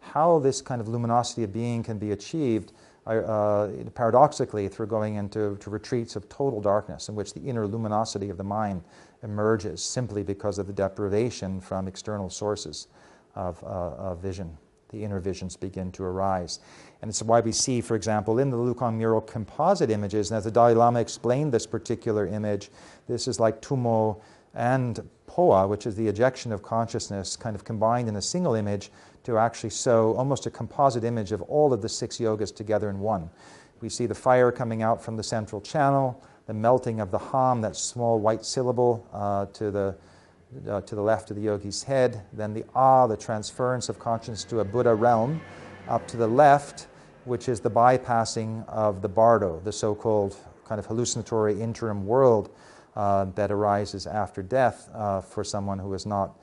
how this kind of luminosity of being can be achieved paradoxically through going into retreats of total darkness in which the inner luminosity of the mind emerges simply because of the deprivation from external sources of vision. The inner visions begin to arise. And it's why we see, for example, in the Lukang mural composite images, and as the Dalai Lama explained this particular image, this is like Tumo and Poa, which is the ejection of consciousness kind of combined in a single image to actually show almost a composite image of all of the 6 yogas together in one. We see the fire coming out from the central channel, the melting of the ham, that small white syllable to the left of the yogi's head, then the the transference of consciousness to a Buddha realm up to the left, which is the bypassing of the bardo, the so-called kind of hallucinatory interim world that arises after death for someone who has not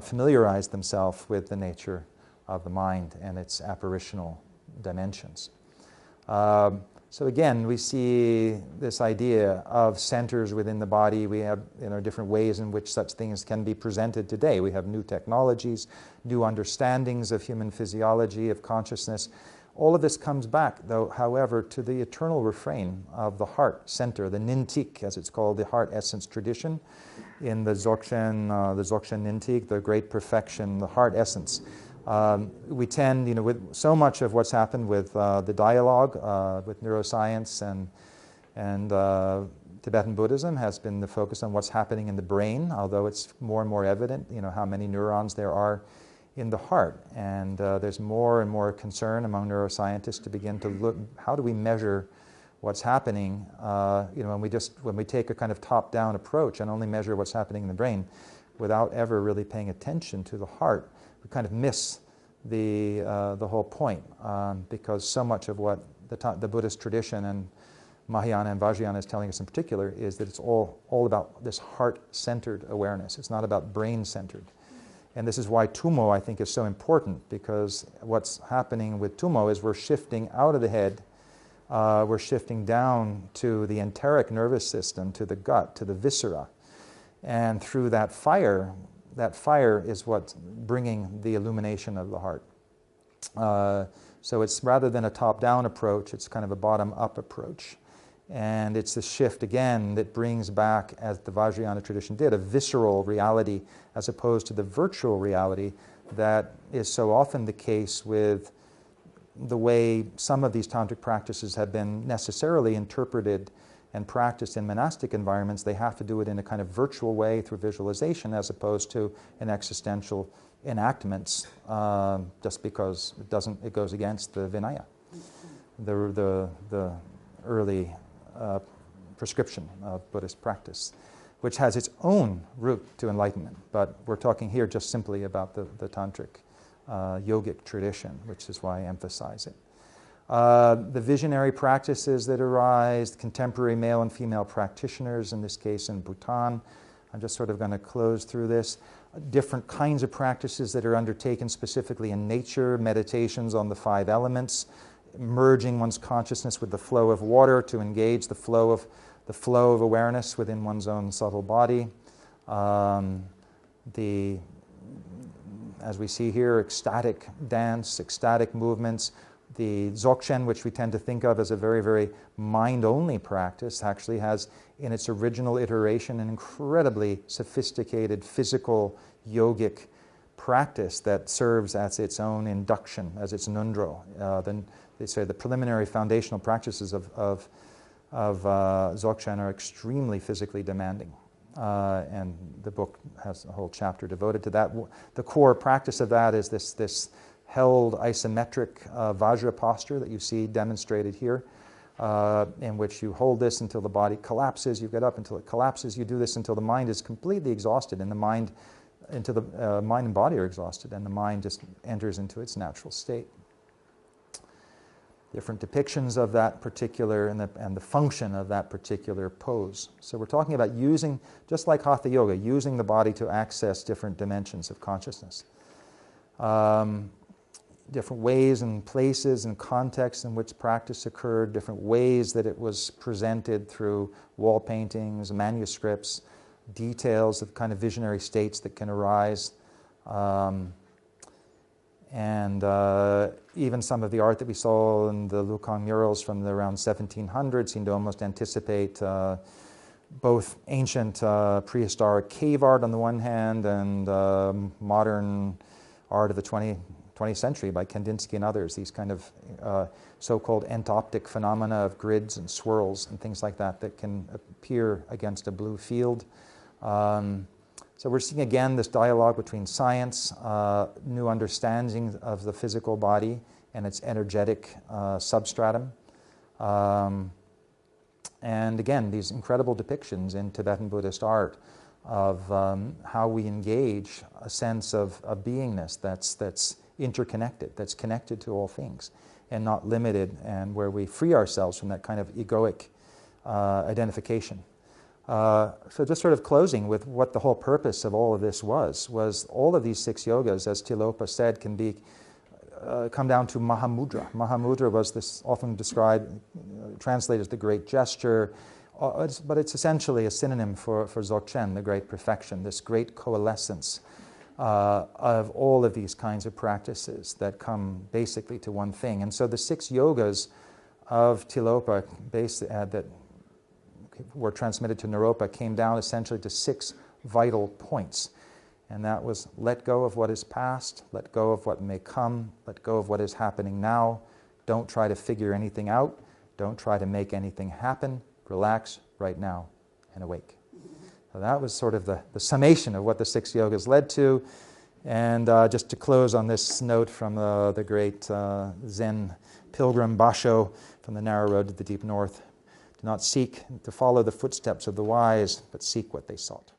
familiarized themselves with the nature of the mind and its apparitional dimensions. So again, we see this idea of centers within the body. We have different ways in which such things can be presented today. We have new technologies, new understandings of human physiology, of consciousness. All of this comes back, though, however, to the eternal refrain of the heart center, the nintik, as it's called, the heart essence tradition. In the Dzogchen nintik, the great perfection, the heart essence. We tend, with so much of what's happened with the dialogue with neuroscience and Tibetan Buddhism has been the focus on what's happening in the brain, although it's more and more evident, how many neurons there are in the heart. And there's more and more concern among neuroscientists to begin to look, how do we measure what's happening, when we take a kind of top-down approach and only measure what's happening in the brain without ever really paying attention to the heart, we kind of miss the whole point, because so much of what the Buddhist tradition and Mahayana and Vajrayana is telling us in particular is that it's all about this heart-centered awareness. It's not about brain-centered. And this is why Tumo, I think, is so important, because what's happening with Tumo is we're shifting out of the head, we're shifting down to the enteric nervous system, to the gut, to the viscera. And through that fire is what's bringing the illumination of the heart. So it's rather than a top-down approach, it's kind of a bottom-up approach. And it's the shift, again, that brings back, as the Vajrayana tradition did, a visceral reality as opposed to the virtual reality that is so often the case with the way some of these tantric practices have been necessarily interpreted and practiced in monastic environments. They have to do it in a kind of virtual way through visualization as opposed to an existential enactments, just because it goes against the Vinaya, the early prescription of Buddhist practice, which has its own route to enlightenment. But we're talking here just simply about the tantric yogic tradition, which is why I emphasize it. The visionary practices that arise, contemporary male and female practitioners, in this case in Bhutan. I'm just sort of going to close through this. Different kinds of practices that are undertaken specifically in nature, meditations on the 5 elements, merging one's consciousness with the flow of water to engage the flow of awareness within one's own subtle body. As we see here, ecstatic dance, ecstatic movements. The Dzogchen, which we tend to think of as a very, very mind-only practice, actually has in its original iteration an incredibly sophisticated physical yogic practice that serves as its own induction, as its nundro. They say the preliminary foundational practices of Dzogchen are extremely physically demanding. and the book has a whole chapter devoted to that. The core practice of that is this held isometric Vajra posture that you see demonstrated here, in which you hold this until the body collapses, you get up until it collapses, you do this until the mind is completely exhausted, and the mind, until the mind and body are exhausted, and the mind just enters into its natural state. Different depictions of that particular, and the function of that particular pose. So we're talking about using, just like Hatha Yoga, using the body to access different dimensions of consciousness. Different ways and places and contexts in which practice occurred, different ways that it was presented through wall paintings, manuscripts, details of kind of visionary states that can arise, and even some of the art that we saw in the Lukang murals from the around 1700s seemed to almost anticipate both ancient prehistoric cave art on the one hand and modern art of the 20th century by Kandinsky and others, these kind of so-called entoptic phenomena of grids and swirls and things like that that can appear against a blue field. So we're seeing again this dialogue between science, new understanding of the physical body and its energetic substratum. And again, these incredible depictions in Tibetan Buddhist art of how we engage a sense of beingness that's interconnected, that's connected to all things and not limited, and where we free ourselves from that kind of egoic identification. So just sort of closing with what the whole purpose of all of this was all of these 6 yogas, as Tilopa said, can be come down to Mahamudra. Mahamudra was this often described, translated as the great gesture, but it's essentially a synonym for Dzogchen, the great perfection, this great coalescence of all of these kinds of practices that come basically to one thing. And so the 6 yogas of Tilopa that were transmitted to Naropa came down essentially to 6 vital points. And that was let go of what is past, let go of what may come, let go of what is happening now. Don't try to figure anything out. Don't try to make anything happen. Relax right now and awake. So that was sort of the summation of what the 6 yogas led to. And just to close on this note from the great Zen pilgrim Basho from the narrow road to the deep north: do not seek to follow the footsteps of the wise, but seek what they sought.